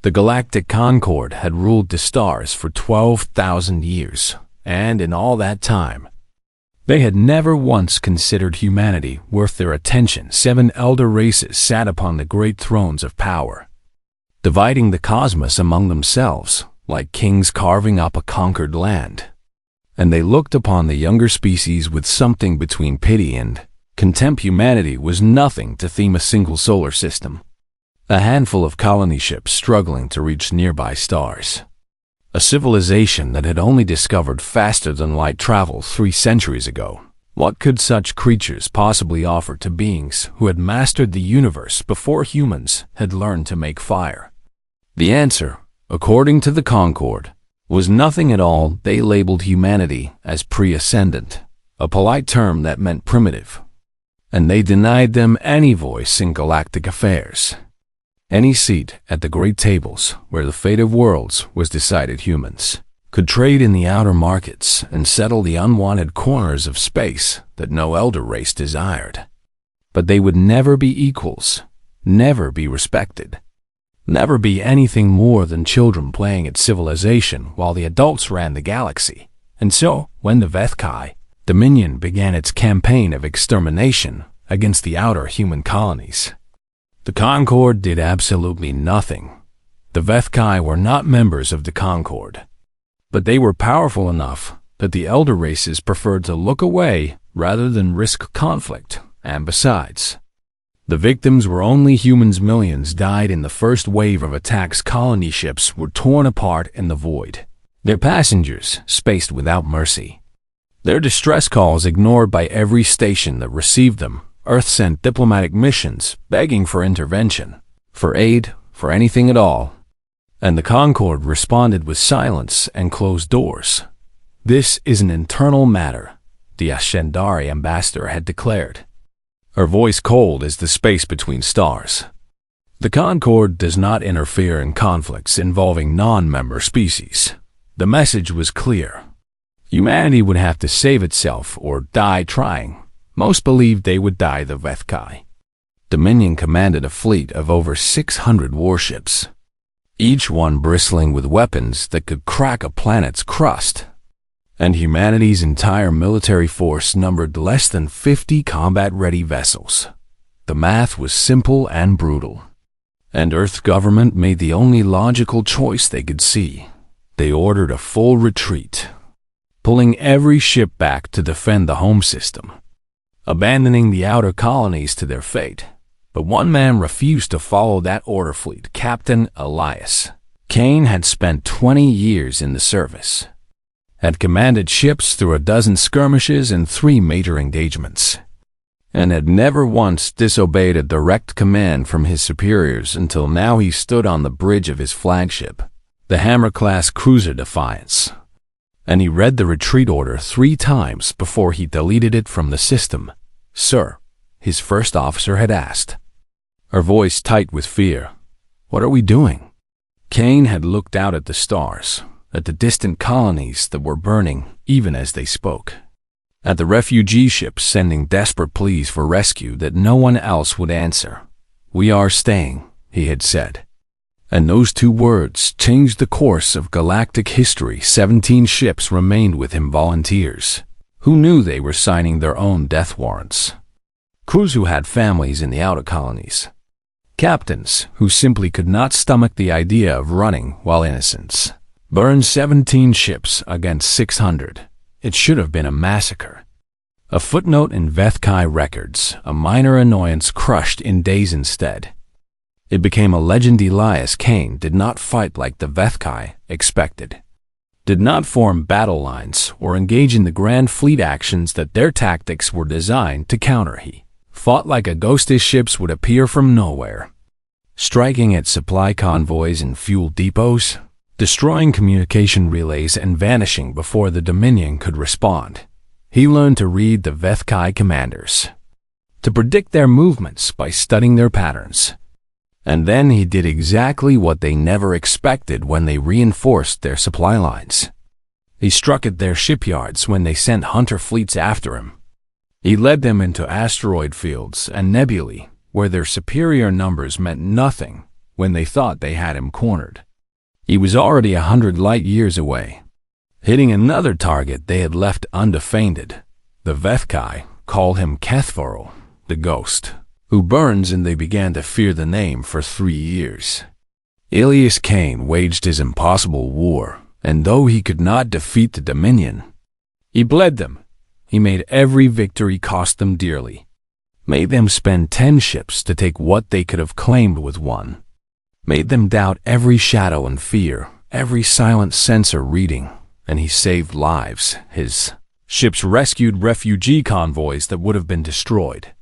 The Galactic Concord had ruled the stars for 12,000 years, and in all that time, they had never once considered humanity worth their attention. 7 elder races sat upon the great thrones of power, dividing the cosmos among themselves, like kings carving up a conquered land. And they looked upon the younger species with something between pity and contempt. Humanity was nothing to theme a single solar system. A handful of colony ships struggling to reach nearby stars. A civilization that had only discovered faster-than-light travel 3 centuries ago. What could such creatures possibly offer to beings who had mastered the universe before humans had learned to make fire? The answer, according to the Concord, was nothing at all. They labeled humanity as pre-ascendant, a polite term that meant primitive. And they denied them any voice in galactic affairs, any seat at the great tables where the fate of worlds was decided. Humans could trade in the outer markets and settle the unwanted corners of space that no elder race desired. But they would never be equals, never be respected, never be anything more than children playing at civilization while the adults ran the galaxy. And so, when the Vethkai Dominion began its campaign of extermination against the outer human colonies, the Concord did absolutely nothing. The Vethkai were not members of the Concord, but they were powerful enough that the elder races preferred to look away rather than risk conflict. And besides, the victims were only humans. Millions died in the first wave of attacks. Colony ships were torn apart in the void, their passengers spaced without mercy, their distress calls ignored by every station that received them. Earth sent diplomatic missions begging for intervention, for aid, for anything at all. And the Concord responded with silence and closed doors. This is an internal matter, the Ashendari ambassador had declared, her voice cold as the space between stars. The Concord does not interfere in conflicts involving non-member species. The message was clear. Humanity would have to save itself or die trying. Most believed they would die. The Vethkai Dominion commanded a fleet of over 600 warships, each one bristling with weapons that could crack a planet's crust. And humanity's entire military force numbered less than 50 combat-ready vessels. The math was simple and brutal. And Earth's government made the only logical choice they could see. They ordered a full retreat, pulling every ship back to defend the home system, abandoning the outer colonies to their fate. But one man refused to follow that order. Fleet Captain Elias Kane had spent 20 years in the service, had commanded ships through a dozen skirmishes and 3 major engagements, and had never once disobeyed a direct command from his superiors until now. He stood on the bridge of his flagship, the Hammer-class cruiser Defiance, and he read the retreat order 3 times before he deleted it from the system. "Sir," his first officer had asked, her voice tight with fear, "what are we doing?" Kane had looked out at the stars, at the distant colonies that were burning even as they spoke, at the refugee ships sending desperate pleas for rescue that no one else would answer. "We are staying," he had said. And those 2 words changed the course of galactic history. 17 ships remained with him, volunteers who knew they were signing their own death warrants, crews who had families in the outer colonies, captains who simply could not stomach the idea of running while innocents burned. 17 ships against 600. It should have been a massacre. A footnote in Vethkai records, a minor annoyance crushed in days instead. It became a legend. Elias Kane did not fight like the Vethkai expected, did not form battle lines or engage in the grand fleet actions that their tactics were designed to counter. He fought like a ghost. His ships would appear from nowhere, striking at supply convoys and fuel depots, destroying communication relays and vanishing before the Dominion could respond. He learned to read the Vethkai commanders, to predict their movements by studying their patterns. And then he did exactly what they never expected when they reinforced their supply lines. He struck at their shipyards when they sent hunter fleets after him. He led them into asteroid fields and nebulae where their superior numbers meant nothing, when they thought they had him cornered. He was already 100 light-years away, hitting another target they had left undefended. The Vethkai called him Kethvarl, the ghost, who burns, and they began to fear the name for 3 years. Elias Cain waged his impossible war, and though he could not defeat the Dominion, he bled them. He made every victory cost them dearly, made them spend 10 ships to take what they could have claimed with 1, made them doubt every shadow and fear, every silent sensor reading, and he saved lives. His ships rescued refugee convoys that would have been destroyed,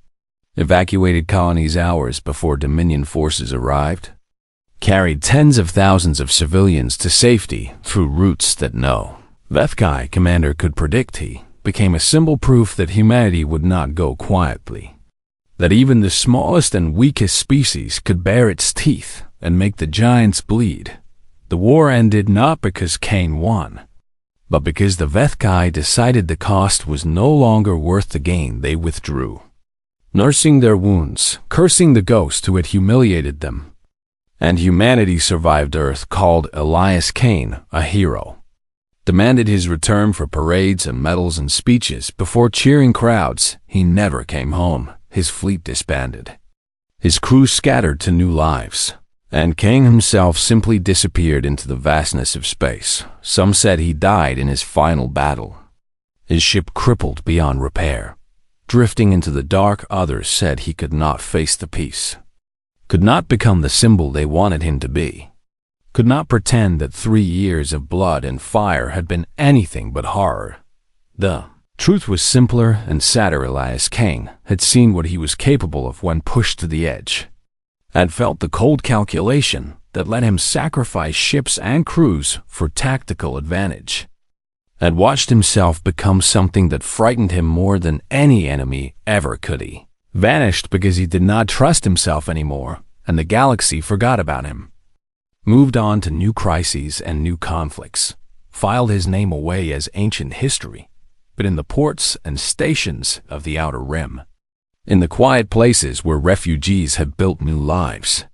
evacuated colonies hours before Dominion forces arrived, carried tens of thousands of civilians to safety through routes that no Vethkai commander could predict. He became a symbol proof that humanity would not go quietly, that even the smallest and weakest species could bare its teeth and make the giants bleed. The war ended not because Cain won, but because the Vethkai decided the cost was no longer worth the gain. They withdrew, nursing their wounds, cursing the ghost who had humiliated them. And humanity survived. Earth called Elias Cain a hero, demanded his return for parades and medals and speeches before cheering crowds. He never came home. His fleet disbanded, his crew scattered to new lives, and Cain himself simply disappeared into the vastness of space. Some said he died in his final battle, his ship crippled beyond repair, drifting into the dark. Others said he could not face the peace, could not become the symbol they wanted him to be, could not pretend that 3 years of blood and fire had been anything but horror. The truth was simpler and sadder. Elias Cain had seen what he was capable of when pushed to the edge, had felt the cold calculation that let him sacrifice ships and crews for tactical advantage, had watched himself become something that frightened him more than any enemy ever could. He vanished because he did not trust himself anymore, and the galaxy forgot about him, moved on to new crises and new conflicts, filed his name away as ancient history, but in the ports and stations of the Outer Rim, in the quiet places where refugees had built new lives,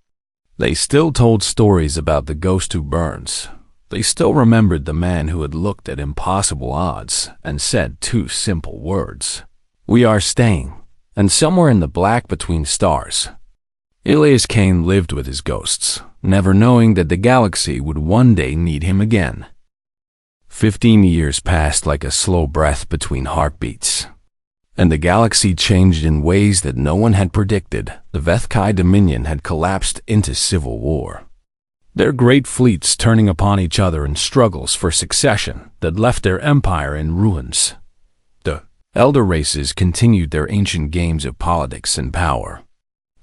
they still told stories about the ghost who burns. They still remembered the man who had looked at impossible odds and said 2 simple words: "We are staying." And somewhere in the black between stars, Elias Cain lived with his ghosts, never knowing that the galaxy would one day need him again. 15 years passed like a slow breath between heartbeats, and the galaxy changed in ways that no one had predicted. The Vethkai Dominion had collapsed into civil war, their great fleets turning upon each other in struggles for succession that left their empire in ruins. The elder races continued their ancient games of politics and power,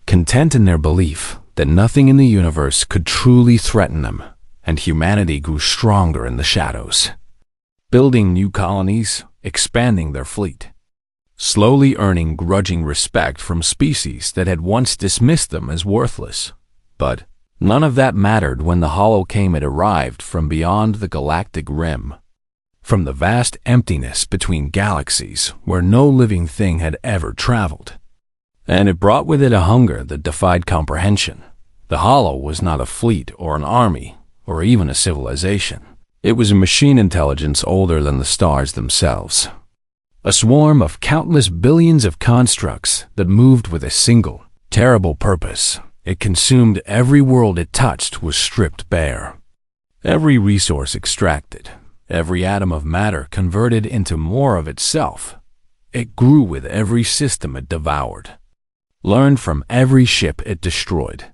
content in their belief that nothing in the universe could truly threaten them, and humanity grew stronger in the shadows, building new colonies, expanding their fleet, slowly earning grudging respect from species that had once dismissed them as worthless. But none of that mattered when the Hollow came. It arrived from beyond the galactic rim, from the vast emptiness between galaxies where no living thing had ever traveled. And it brought with it a hunger that defied comprehension. The Hollow was not a fleet or an army or even a civilization. It was a machine intelligence older than the stars themselves, a swarm of countless billions of constructs that moved with a single, terrible purpose. It consumed every world it touched, was stripped bare, every resource extracted, every atom of matter converted into more of itself. It grew with every system it devoured, learned from every ship it destroyed,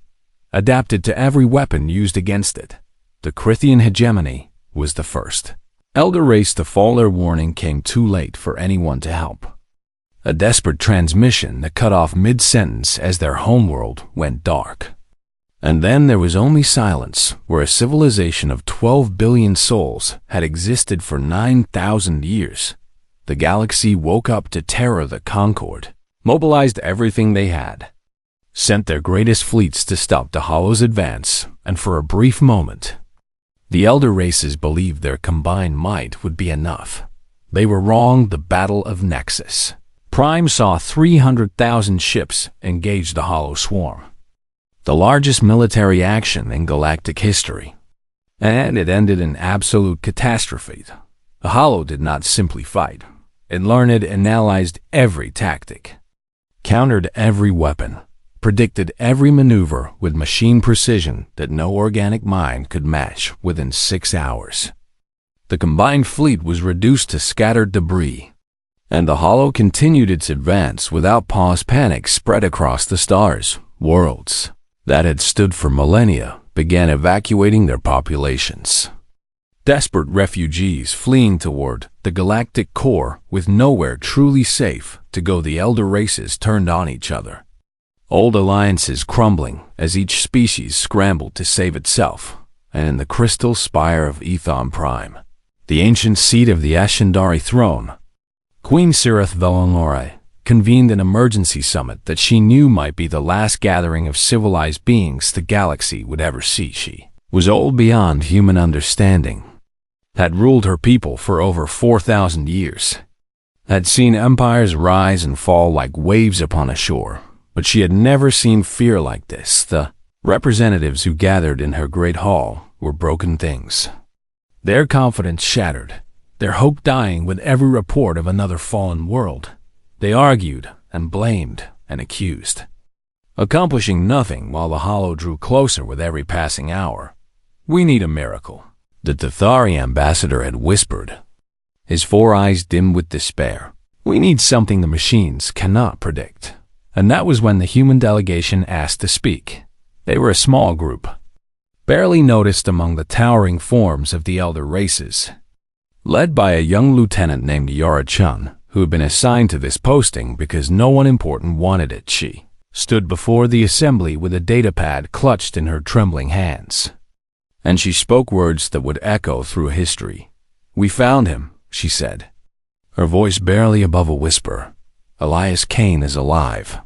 adapted to every weapon used against it. The Crithian hegemony was the first elder race to fall. Their warning came too late for anyone to help. A desperate transmission that cut off mid-sentence as their homeworld went dark. And then there was only silence, where a civilization of 12 billion souls had existed for 9,000 years. The galaxy woke up to terror. The Concord mobilized everything they had, sent their greatest fleets to stop the Hollow's advance, and for a brief moment, the elder races believed their combined might would be enough. They were wrong. The Battle of Nexus Prime saw 300,000 ships engage the Hollow swarm. the largest military action in galactic history. And it ended in absolute catastrophe. The Hollow did not simply fight. It learned and analyzed every tactic, countered every weapon, predicted every maneuver with machine precision that no organic mind could match within 6 hours. The combined fleet was reduced to scattered debris, and the Hollow continued its advance without pause. Panic spread across the stars. Worlds that had stood for millennia began evacuating their populations. Desperate refugees fleeing toward the galactic core with nowhere truly safe to go. The elder races turned on each other. Old alliances crumbling as each species scrambled to save itself. And in the crystal spire of Ethon Prime, the ancient seat of the Ashendari throne, Queen Sirith Velanore convened an emergency summit that she knew might be the last gathering of civilized beings the galaxy would ever see. She was old beyond human understanding, had ruled her people for over 4,000 years, had seen empires rise and fall like waves upon a shore, but she had never seen fear like this. The representatives who gathered in her great hall were broken things, their confidence shattered, their hope dying with every report of another fallen world. They argued and blamed and accused, accomplishing nothing while the Hollow drew closer with every passing hour. "We need a miracle," the Tathari ambassador had whispered, his 4 eyes dim with despair. "We need something the machines cannot predict." And that was when the human delegation asked to speak. They were a small group, barely noticed among the towering forms of the elder races, led by a young lieutenant named Yara Chun, who had been assigned to this posting because no one important wanted it. She stood before the assembly with a datapad clutched in her trembling hands, and she spoke words that would echo through history. "We found him," she said, her voice barely above a whisper. "Elias Kane is alive,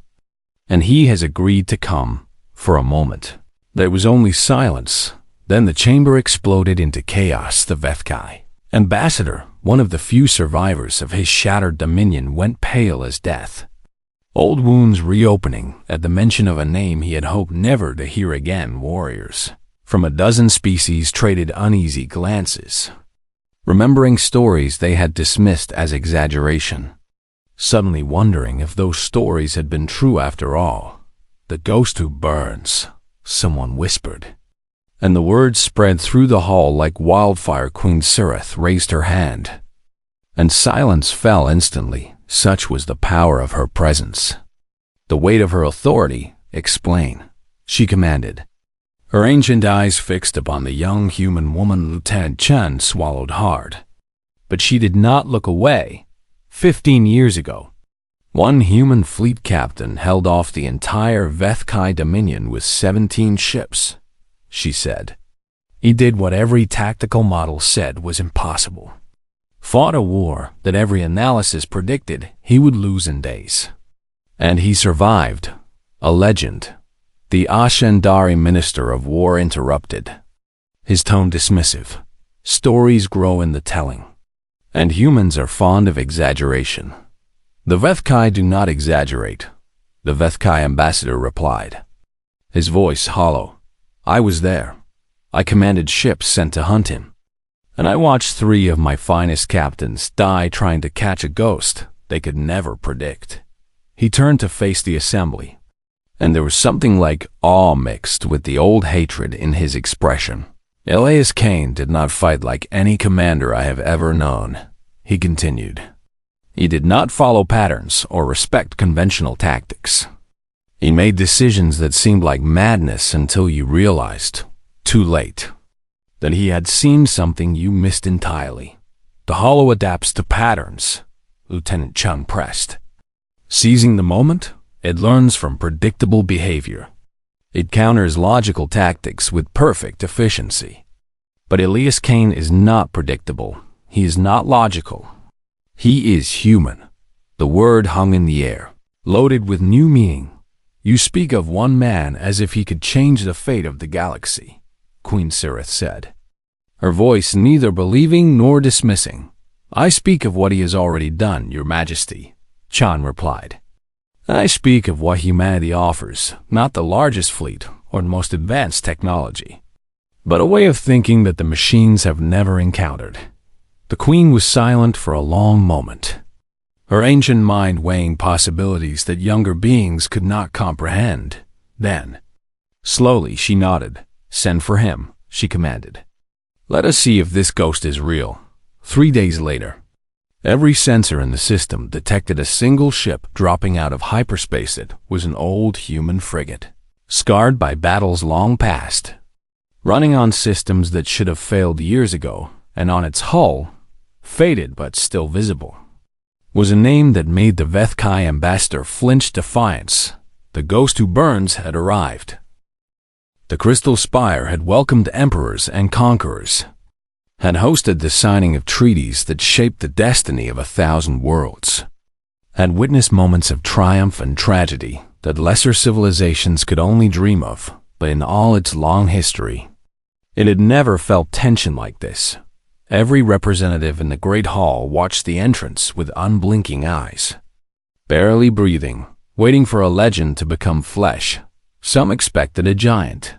and he has agreed to come." For a moment, there was only silence. Then the chamber exploded into chaos. The Vethkai ambassador, one of the few survivors of his shattered dominion, went pale as death, old wounds reopening at the mention of a name he had hoped never to hear again. Warriors from a dozen species traded uneasy glances, remembering stories they had dismissed as exaggeration, suddenly wondering if those stories had been true after all. "The ghost who burns," someone whispered, and the words spread through the hall like wildfire. Queen Sirith raised her hand, and silence fell instantly. Such was the power of her presence, the weight of her authority. "Explain," she commanded. Her ancient eyes fixed upon the young human woman. Lieutenant Chen swallowed hard, but she did not look away. 15 years ago, one human fleet captain held off the entire Vethkai Dominion with 17 ships, she said. He did what every tactical model said was impossible. Fought a war that every analysis predicted he would lose in days. And he survived. A legend. The Ashendari Minister of War interrupted, his tone dismissive. Stories grow in the telling, and humans are fond of exaggeration. The Vethkai do not exaggerate, the Vethkai ambassador replied, his voice hollow. I was there. I commanded ships sent to hunt him, and I watched 3 of my finest captains die trying to catch a ghost they could never predict. He turned to face the assembly, and there was something like awe mixed with the old hatred in his expression. Elias Kane did not fight like any commander I have ever known, he continued. He did not follow patterns or respect conventional tactics. He made decisions that seemed like madness until you realized, too late, that he had seen something you missed entirely. The Hollow adapts to patterns, Lieutenant Chung pressed. Seizing the moment, it learns from predictable behavior. It counters logical tactics with perfect efficiency. But Elias Kane is not predictable. He is not logical. He is human. The word hung in the air, loaded with new meaning. You speak of one man as if he could change the fate of the galaxy, Queen Sirith said, her voice neither believing nor dismissing. I speak of what he has already done, Your Majesty, Chan replied. I speak of what humanity offers, not the largest fleet or the most advanced technology, but a way of thinking that the machines have never encountered. The Queen was silent for a long moment, her ancient mind weighing possibilities that younger beings could not comprehend. Then, slowly she nodded. "Send for him," she commanded. "Let us see if this ghost is real." 3 days later, every sensor in the system detected a single ship dropping out of hyperspace. It was an old human frigate, scarred by battles long past, running on systems that should have failed years ago, and on its hull, faded but still visible, was a name that made the Vethkai ambassador flinch defiance. The ghost who burns had arrived. The Crystal Spire had welcomed emperors and conquerors, had hosted the signing of treaties that shaped the destiny of 1,000 worlds, had witnessed moments of triumph and tragedy that lesser civilizations could only dream of, but in all its long history, it had never felt tension like this. Every representative in the Great Hall watched the entrance with unblinking eyes, barely breathing, waiting for a legend to become flesh. Some expected a giant,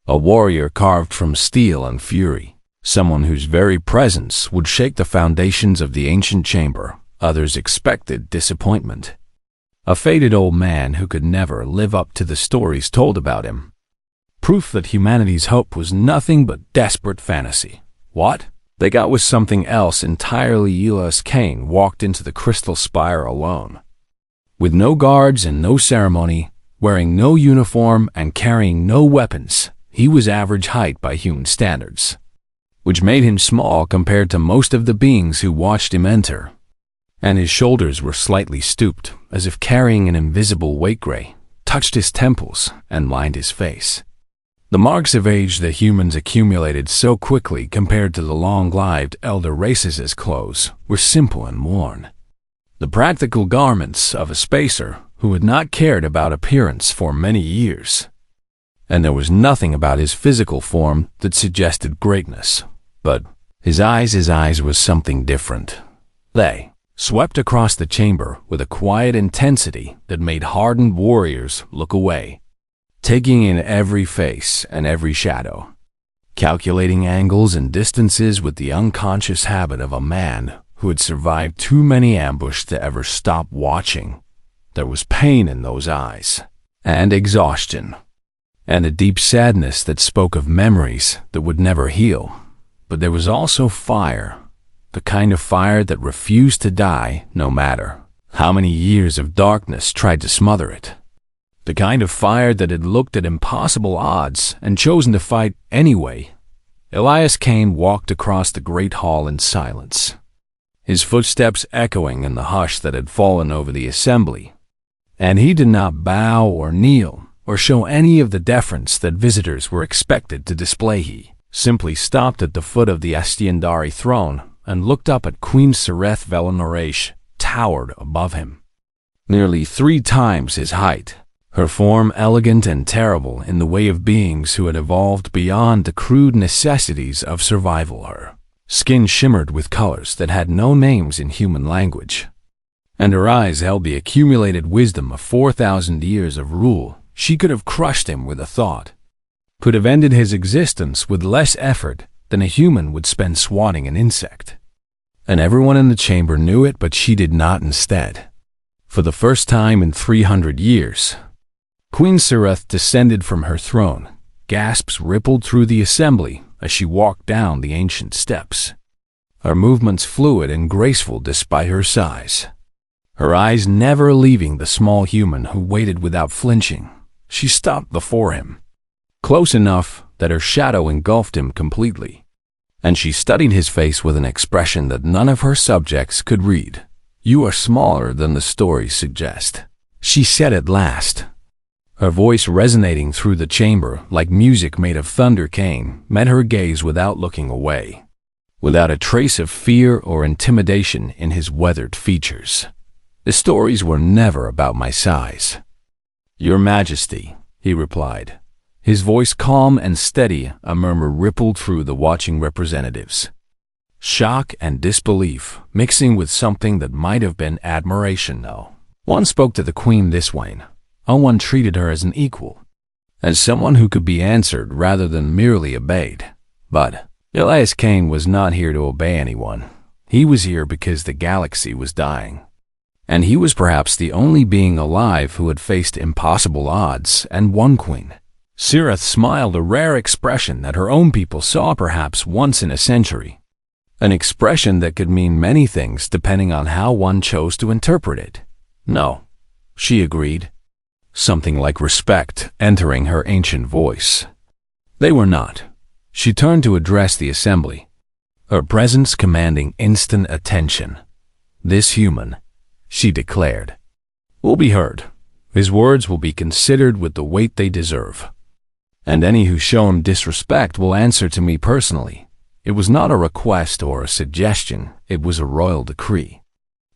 a warrior carved from steel and fury, someone whose very presence would shake the foundations of the ancient chamber. Others expected disappointment, a faded old man who could never live up to the stories told about him. Proof that humanity's hope was nothing but desperate fantasy. What they got was something else entirely. Elias Kane walked into the Crystal Spire alone, with no guards and no ceremony, wearing no uniform and carrying no weapons. He was average height by human standards, which made him small compared to most of the beings who watched him enter, and his shoulders were slightly stooped, as if carrying an invisible weight. Gray touched his temples and lined his face. The marks of age that humans accumulated so quickly compared to the long-lived elder races' clothes were simple and worn, the practical garments of a spacer who had not cared about appearance for many years. And there was nothing about his physical form that suggested greatness. But his eyes was something different. They swept across the chamber with a quiet intensity that made hardened warriors look away, taking in every face and every shadow, calculating angles and distances with the unconscious habit of a man who had survived too many ambushes to ever stop watching. There was pain in those eyes, and exhaustion, and a deep sadness that spoke of memories that would never heal. But there was also fire, the kind of fire that refused to die no matter how many years of darkness tried to smother it. The kind of fire that had looked at impossible odds and chosen to fight anyway. Elias Kane walked across the great hall in silence, his footsteps echoing in the hush that had fallen over the assembly. And he did not bow or kneel or show any of the deference that visitors were expected to display. He simply stopped at the foot of the Astiandari throne and looked up at Queen Sereth Velanoresh, towered above him, nearly 3 times his height, her form elegant and terrible in the way of beings who had evolved beyond the crude necessities of survival. Her skin shimmered with colors that had no names in human language, and her eyes held the accumulated wisdom of 4,000 years of rule. She could have crushed him with a thought, could have ended his existence with less effort than a human would spend swatting an insect. And everyone in the chamber knew it, but she did not. Instead, for the first time in 300 years, Queen Sereth descended from her throne. Gasps rippled through the assembly as she walked down the ancient steps, her movements fluid and graceful despite her size, her eyes never leaving the small human who waited without flinching. She stopped before him, close enough that her shadow engulfed him completely, and she studied his face with an expression that none of her subjects could read. "You are smaller than the stories suggest," she said at last. Her voice resonating through the chamber like music made of thunder. Kane met her gaze without looking away, without a trace of fear or intimidation in his weathered features. "The stories were never about my size, Your Majesty," he replied, his voice calm and steady. A murmur rippled through the watching representatives, shock and disbelief mixing with something that might have been admiration. No one spoke to the queen this way. No one treated her as an equal. as someone who could be answered rather than merely obeyed. But Elias Kane was not here to obey anyone. He was here because the galaxy was dying. And he was perhaps the only being alive who had faced impossible odds and won Queen. Sirith smiled, a rare expression that her own people saw perhaps once in a century. An expression that could mean many things depending on how one chose to interpret it. No, she agreed, something like respect entering her ancient voice. They were not. She turned to address the assembly, her presence commanding instant attention. This human, she declared, will be heard. His words will be considered with the weight they deserve. And any who show him disrespect will answer to me personally. It was not a request or a suggestion, it was a royal decree.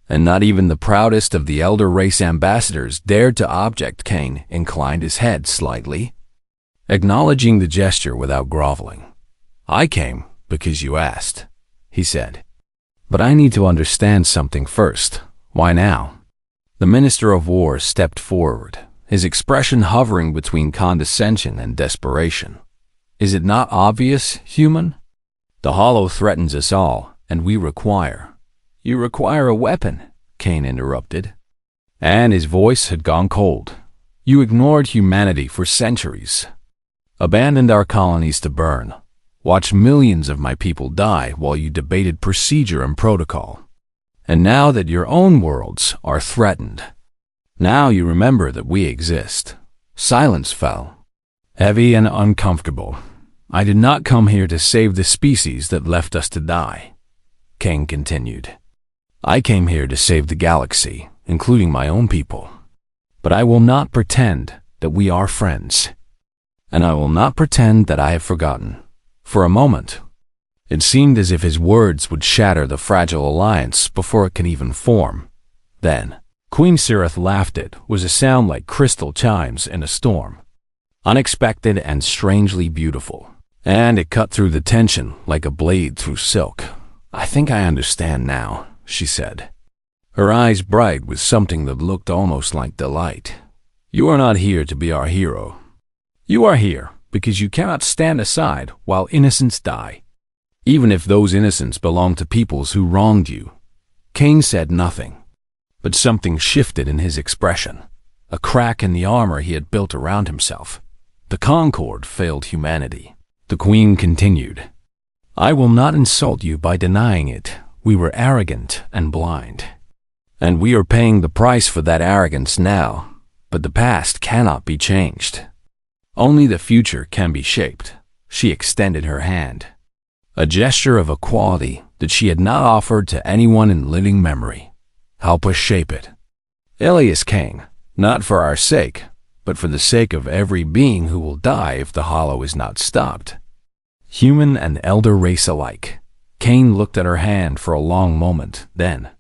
And not even the proudest of the elder race ambassadors dared to object. Kane inclined his head slightly, acknowledging the gesture without groveling. I came because you asked, he said. But I need to understand something first. Why now? The Minister of War stepped forward, his expression hovering between condescension and desperation. Is it not obvious, human? The Hollow threatens us all, and we require. You require a weapon, Kane interrupted. And his voice had gone cold. You ignored humanity for centuries. Abandoned our colonies to burn. Watched millions of my people die while you debated procedure and protocol. And now that your own worlds are threatened, now you remember that we exist. Silence fell, heavy and uncomfortable. I did not come here to save the species that left us to die, Kane continued. I came here to save the galaxy, including my own people. But I will not pretend that we are friends. And I will not pretend that I have forgotten. For a moment, it seemed as if his words would shatter the fragile alliance before it could even form. Then, Queen Sirith laughed. It was a sound like crystal chimes in a storm. Unexpected and strangely beautiful. And it cut through the tension like a blade through silk. I think I understand now, she said, her eyes bright with something that looked almost like delight. You are not here to be our hero. You are here because you cannot stand aside while innocents die, even if those innocents belong to peoples who wronged you. Kane said nothing, but something shifted in his expression, a crack in the armor he had built around himself. The Concord failed humanity. The Queen continued, I will not insult you by denying it. We were arrogant and blind. And we are paying the price for that arrogance now, but the past cannot be changed. Only the future can be shaped. She extended her hand, a gesture of equality that she had not offered to anyone in living memory. Help us shape it. Elias Kane, not for our sake, but for the sake of every being who will die if the Hollow is not stopped. Human and elder race alike. Kane looked at her hand for a long moment, then,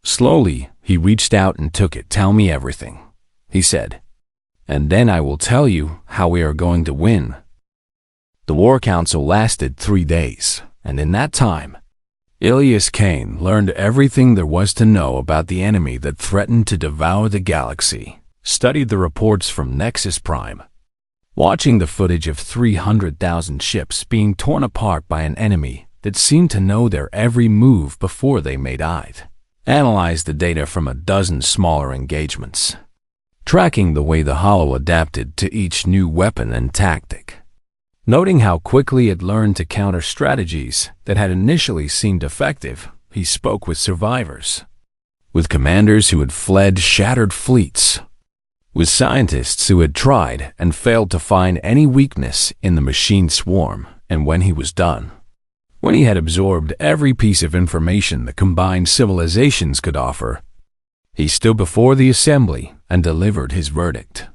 slowly, he reached out and took it. Tell me everything, he said. And then I will tell you how we are going to win. The War Council lasted 3 days, and in that time, Elias Kane learned everything there was to know about the enemy that threatened to devour the galaxy, studied the reports from Nexus Prime, watching the footage of 300,000 ships being torn apart by an enemy that seemed to know their every move before they made it, analyzed the data from a dozen smaller engagements, tracking the way the Hollow adapted to each new weapon and tactic, noting how quickly it learned to counter strategies that had initially seemed effective. He spoke with survivors, with commanders who had fled shattered fleets, with scientists who had tried and failed to find any weakness in the machine swarm. And when he was done, when he had absorbed every piece of information the combined civilizations could offer, he stood before the assembly and delivered his verdict.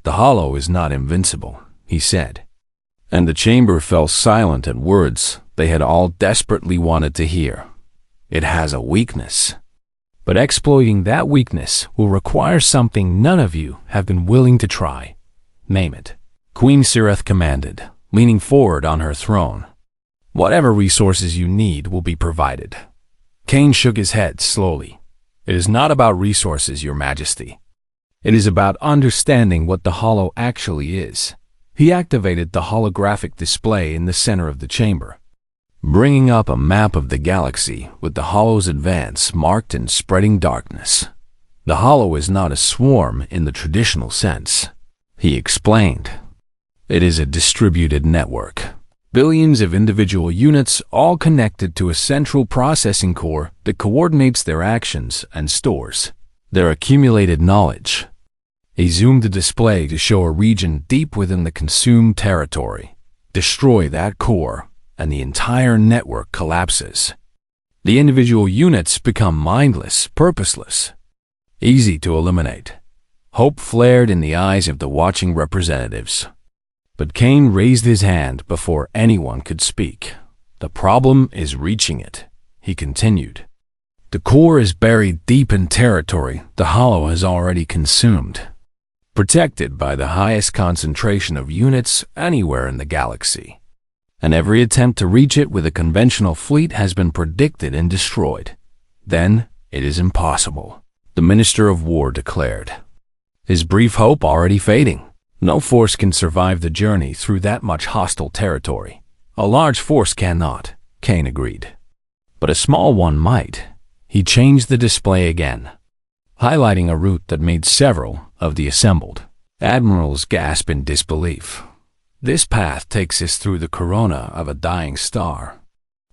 The Hollow is not invincible, he said. And the chamber fell silent at words they had all desperately wanted to hear. It has a weakness. But exploiting that weakness will require something none of you have been willing to try. Name it. Queen Sirith commanded, leaning forward on her throne. Whatever resources you need will be provided. Kane shook his head slowly. It is not about resources, Your Majesty. It is about understanding what the Hollow actually is. He activated the holographic display in the center of the chamber, bringing up a map of the galaxy with the Hollow's advance marked in spreading darkness. The Hollow is not a swarm in the traditional sense, he explained. It is a distributed network. Billions of individual units all connected to a central processing core that coordinates their actions and stores their accumulated knowledge. He zoomed the display to show a region deep within the consumed territory. Destroy that core, and the entire network collapses. The individual units become mindless, purposeless, easy to eliminate. Hope flared in the eyes of the watching representatives. But Kane raised his hand before anyone could speak. The problem is reaching it, he continued. The core is buried deep in territory the Hollow has already consumed, protected by the highest concentration of units anywhere in the galaxy. And every attempt to reach it with a conventional fleet has been predicted and destroyed. Then it is impossible, the Minister of War declared, his brief hope already fading. No force can survive the journey through that much hostile territory. A large force cannot, Kane agreed. But a small one might. He changed the display again, highlighting a route that made several of the assembled admirals gasp in disbelief. This path takes us through the corona of a dying star,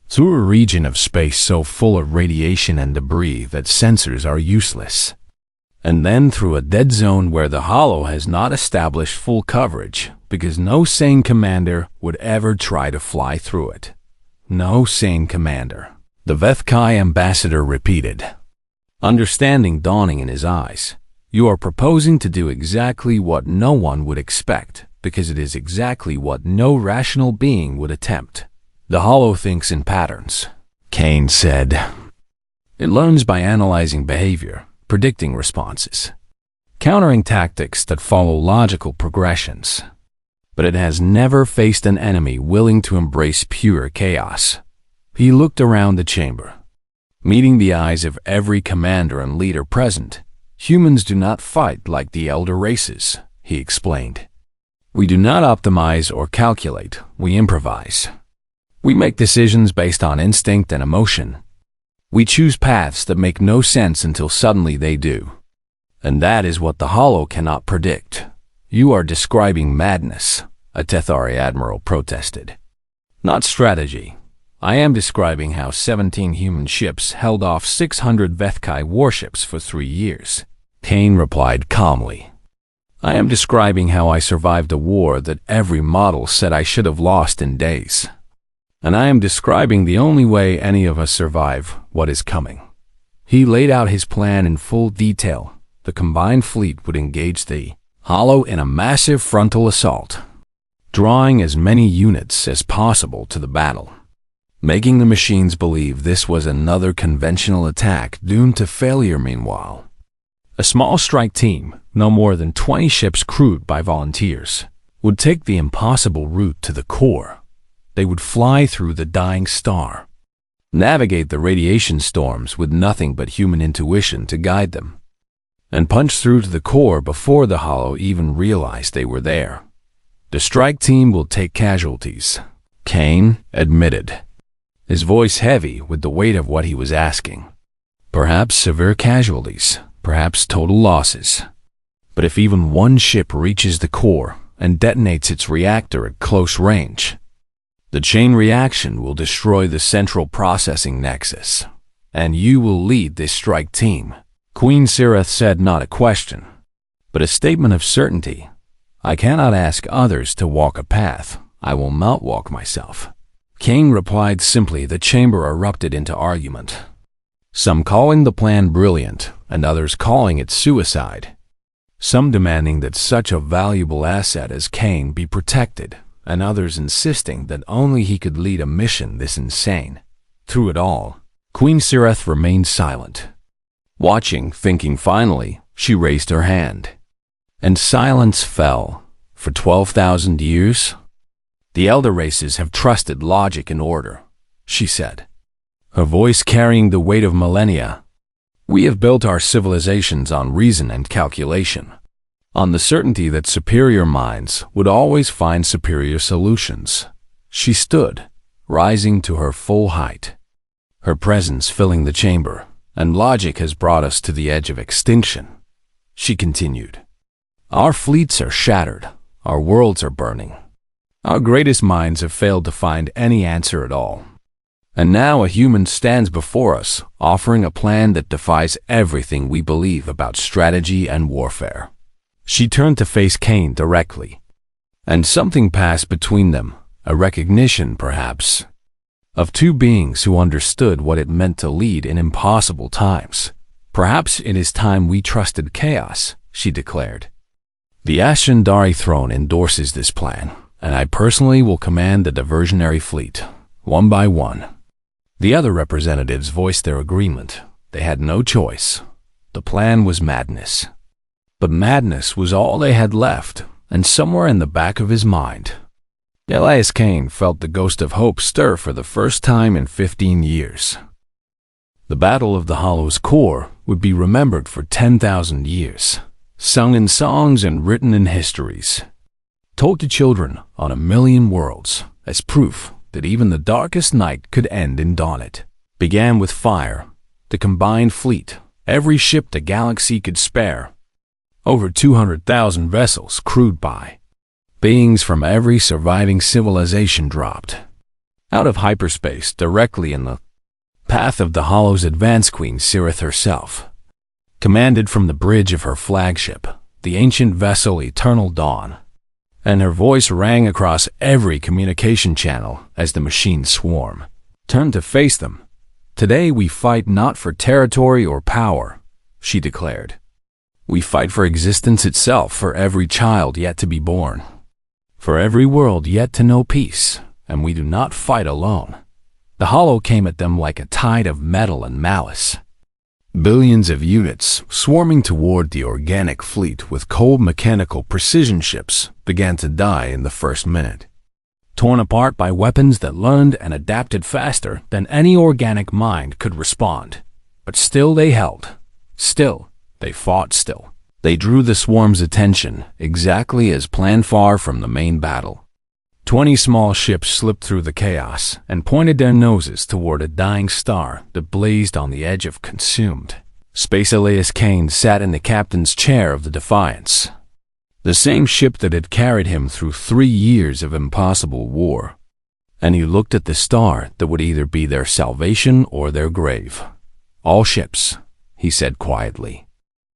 through a region of space so full of radiation and debris that sensors are useless, and then through a dead zone where the Hollow has not established full coverage because no sane commander would ever try to fly through it. No sane commander, the Vethkai ambassador repeated, understanding dawning in his eyes. You are proposing to do exactly what no one would expect, because it is exactly what no rational being would attempt. The Hollow thinks in patterns, Kane said. It learns by analyzing behavior, predicting responses, countering tactics that follow logical progressions. But it has never faced an enemy willing to embrace pure chaos. He looked around the chamber, meeting the eyes of every commander and leader present. Humans do not fight like the elder races, he explained. We do not optimize or calculate, we improvise. We make decisions based on instinct and emotion. We choose paths that make no sense until suddenly they do. And that is what the Hollow cannot predict. You are describing madness, a Tethari admiral protested. Not strategy. I am describing how 17 human ships held off 600 Vethkai warships for 3 years. Kane replied calmly. I am describing how I survived a war that every model said I should have lost in days. And I am describing the only way any of us survive what is coming. He laid out his plan in full detail. The combined fleet would engage the Hollow in a massive frontal assault, drawing as many units as possible to the battle, making the machines believe this was another conventional attack doomed to failure. Meanwhile, a small strike team, no more than 20 ships crewed by volunteers, would take the impossible route to the core. They would fly through the dying star, navigate the radiation storms with nothing but human intuition to guide them, and punch through to the core before the Hollow even realized they were there. The strike team will take casualties, Kane admitted, his voice heavy with the weight of what he was asking. Perhaps severe casualties, perhaps total losses. But if even one ship reaches the core and detonates its reactor at close range, the chain reaction will destroy the central processing nexus, and you will lead this strike team. Queen Sirith said, not a question, but a statement of certainty. I cannot ask others to walk a path. I will not walk myself. Kane replied simply. The chamber erupted into argument, some calling the plan brilliant and others calling it suicide, some demanding that such a valuable asset as Kane be protected, and others insisting that only he could lead a mission this insane. Through it all, Queen Sirith remained silent, watching, thinking. Finally, she raised her hand, and silence fell. For 12,000 years, the elder races have trusted logic and order, she said, her voice carrying the weight of millennia. We have built our civilizations on reason and calculation. on the certainty that superior minds would always find superior solutions. She stood, rising to her full height, her presence filling the chamber, and logic has brought us to the edge of extinction. She continued, "Our fleets are shattered, our worlds are burning. Our greatest minds have failed to find any answer at all. And now a human stands before us, offering a plan that defies everything we believe about strategy and warfare." She turned to face Kane directly, and something passed between them, a recognition, perhaps, of two beings who understood what it meant to lead in impossible times. "Perhaps it is time we trusted chaos," she declared. "The Ashendari throne endorses this plan, and I personally will command the diversionary fleet, one by one." The other representatives voiced their agreement. They had no choice. The plan was madness. But madness was all they had left, and somewhere in the back of his mind, Elias Kane felt the ghost of hope stir for the first time in 15 years. The Battle of the Hollow's core would be remembered for 10,000 years, sung in songs and written in histories, told to children on a million worlds as proof that even the darkest night could end in dawn. It began with fire, the combined fleet, every ship the galaxy could spare, over 200,000 vessels crewed by beings from every surviving civilization dropped out of hyperspace directly in the path of the Hollow's advance Queen Sirith herself, commanded from the bridge of her flagship, the ancient vessel Eternal Dawn, and her voice rang across every communication channel as the machines swarm. "Turned to face them. Today we fight not for territory or power," she declared. "We fight for existence itself, for every child yet to be born, for every world yet to know peace, and we do not fight alone." The Hollow came at them like a tide of metal and malice. Billions of units, swarming toward the organic fleet with cold mechanical precision ships, began to die in the first minute, torn apart by weapons that learned and adapted faster than any organic mind could respond. But still they held. Still, they fought still. They drew the swarm's attention, exactly as planned, far from the main battle. 20 small ships slipped through the chaos and pointed their noses toward a dying star that blazed on the edge of consumed space. Elias Kane sat in the captain's chair of the Defiance, the same ship that had carried him through 3 years of impossible war, and he looked at the star that would either be their salvation or their grave. "All ships," he said quietly,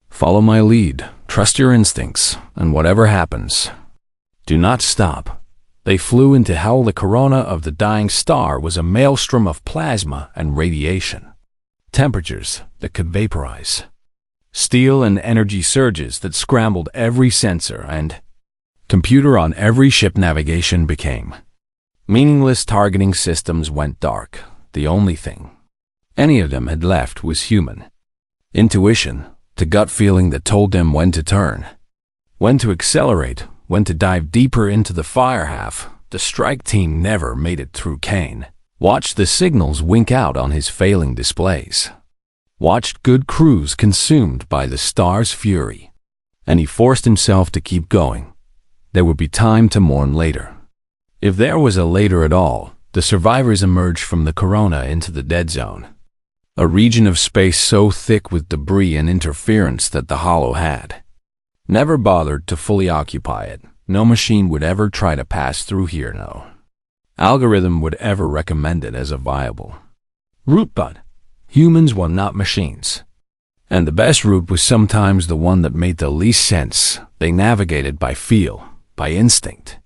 "follow my lead, trust your instincts, and whatever happens, do not stop." They flew into hell. The corona of the dying star was a maelstrom of plasma and radiation, temperatures that could vaporize, steel and energy surges that scrambled every sensor and computer on every ship. Navigation became meaningless. Targeting systems went dark. The only thing any of them had left was human intuition, the gut feeling that told them when to turn, when to accelerate, when to dive deeper into the fire. Half the strike team never made it through. Kane watched the signals wink out on his failing displays, watched good crews consumed by the star's fury, and he forced himself to keep going. There would be time to mourn later. If there was a later at all, the survivors emerged from the corona into the dead zone, a region of space so thick with debris and interference that the Hollow had never bothered to fully occupy it. No machine would ever try to pass through here. No algorithm would ever recommend it as a viable route. But humans were not machines, and the best route was sometimes the one that made the least sense. They navigated by feel, by instinct,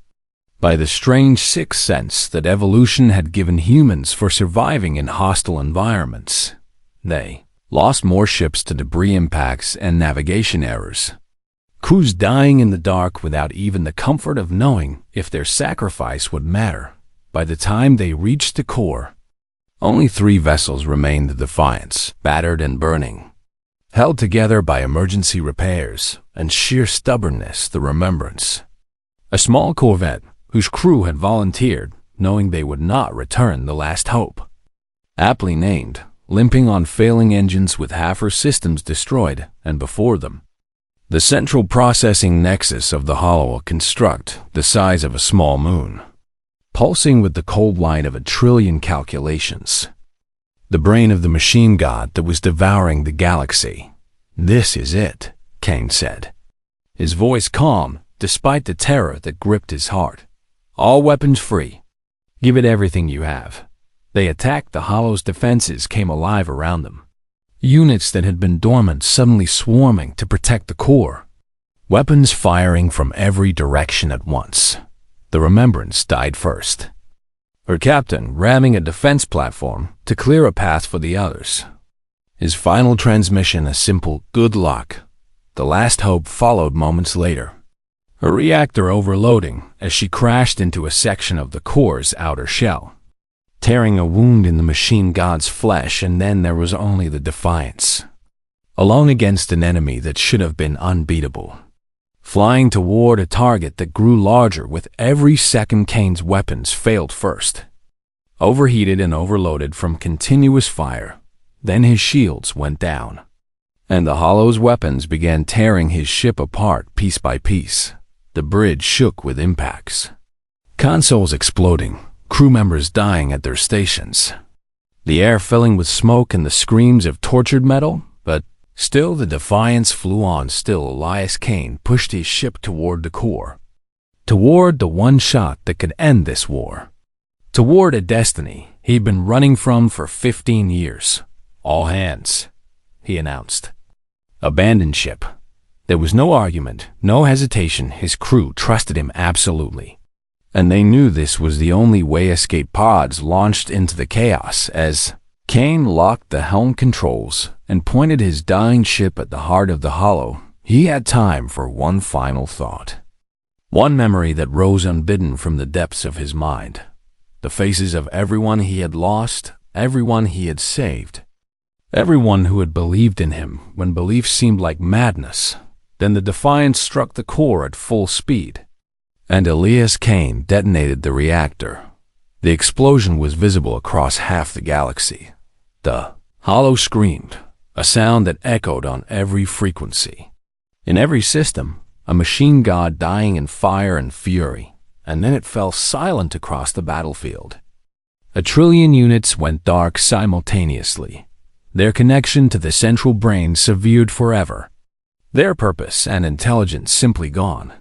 by the strange sixth sense that evolution had given humans for surviving in hostile environments. They lost more ships to debris impacts and navigation errors, crews dying in the dark without even the comfort of knowing if their sacrifice would matter. By the time they reached the core, only 3 vessels remained: the Defiance, battered and burning, held together by emergency repairs and sheer stubbornness; the Remembrance, a small corvette whose crew had volunteered, knowing they would not return; the Last Hope, aptly named, limping on failing engines with half her systems destroyed; and before them, the central processing nexus of the hollow, a construct the size of a small moon, pulsing with the cold light of 1,000,000,000,000 calculations. The brain of the machine god that was devouring the galaxy. "This is it," Kane said, his voice calm despite the terror that gripped his heart. "All weapons free. Give it everything you have." They attacked. The hollow's defenses came alive around them. Units that had been dormant suddenly swarming to protect the core. Weapons firing from every direction at once. The Remembrance died first, her captain ramming a defense platform to clear a path for the others. His final transmission a simple "good luck." The last hope followed moments later, her reactor overloading as she crashed into a section of the core's outer shell, tearing a wound in the machine god's flesh. And then there was only the Defiance, alone against an enemy that should have been unbeatable, flying toward a target that grew larger with every second. Kane's weapons failed first, overheated and overloaded from continuous fire. Then his shields went down, and the hollow's weapons began tearing his ship apart piece by piece. The bridge shook with impacts, consoles exploding, crew members dying at their stations, the air filling with smoke and the screams of tortured metal. But still the Defiance flew on. Still Elias Kane pushed his ship toward the core, toward the one shot that could end this war, toward a destiny he'd been running from for 15 years. "All hands," he announced. "Abandon ship." There was no argument, no hesitation. His crew trusted him absolutely, and they knew this was the only way. Escape pods launched into the chaos as Kane locked the helm controls and pointed his dying ship at the heart of the hollow. He had time for one final thought, one memory that rose unbidden from the depths of his mind. The faces of everyone he had lost, everyone he had saved, everyone who had believed in him when belief seemed like madness. Then the Defiance struck the core at full speed, and Elias Kane detonated the reactor. The explosion was visible across half the galaxy. The hollow screamed, a sound that echoed on every frequency. In every system, a machine god dying in fire and fury, and then it fell silent across the battlefield. 1,000,000,000,000 units went dark simultaneously, their connection to the central brain severed forever, their purpose and intelligence simply gone.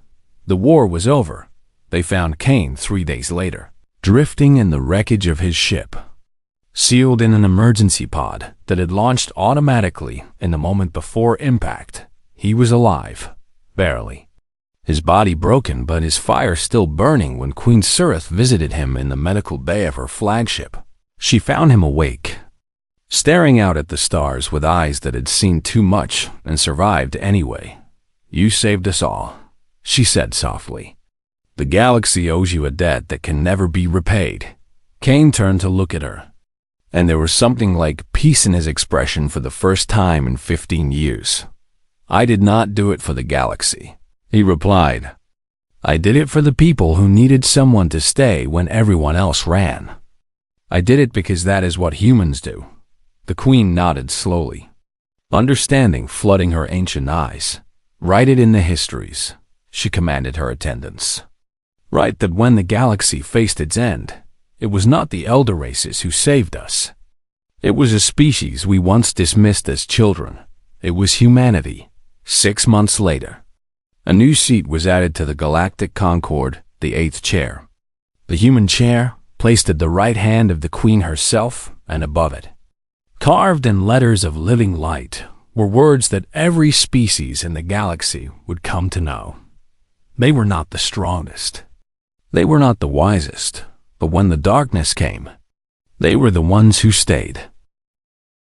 The war was over. They found Kane 3 days later, drifting in the wreckage of his ship, sealed in an emergency pod that had launched automatically in the moment before impact. He was alive, barely, his body broken but his fire still burning. When Queen Surith visited him in the medical bay of her flagship, she found him awake, staring out at the stars with eyes that had seen too much and survived anyway. "You saved us all," she said softly. "The galaxy owes you a debt that can never be repaid." Kane turned to look at her, and there was something like peace in his expression for the first time in 15 years. "I did not do it for the galaxy," he replied. "I did it for the people who needed someone to stay when everyone else ran. I did it because that is what humans do." The Queen nodded slowly, understanding flooding her ancient eyes. "Write it in the histories," she commanded her attendants. "Write that when the galaxy faced its end, it was not the elder races who saved us. It was a species we once dismissed as children. It was humanity." 6 months later, a new seat was added to the Galactic Concord, the 8th chair. The human chair, placed at the right hand of the Queen herself, and above it, carved in letters of living light, were words that every species in the galaxy would come to know. They were not the strongest. They were not the wisest. But when the darkness came, they were the ones who stayed.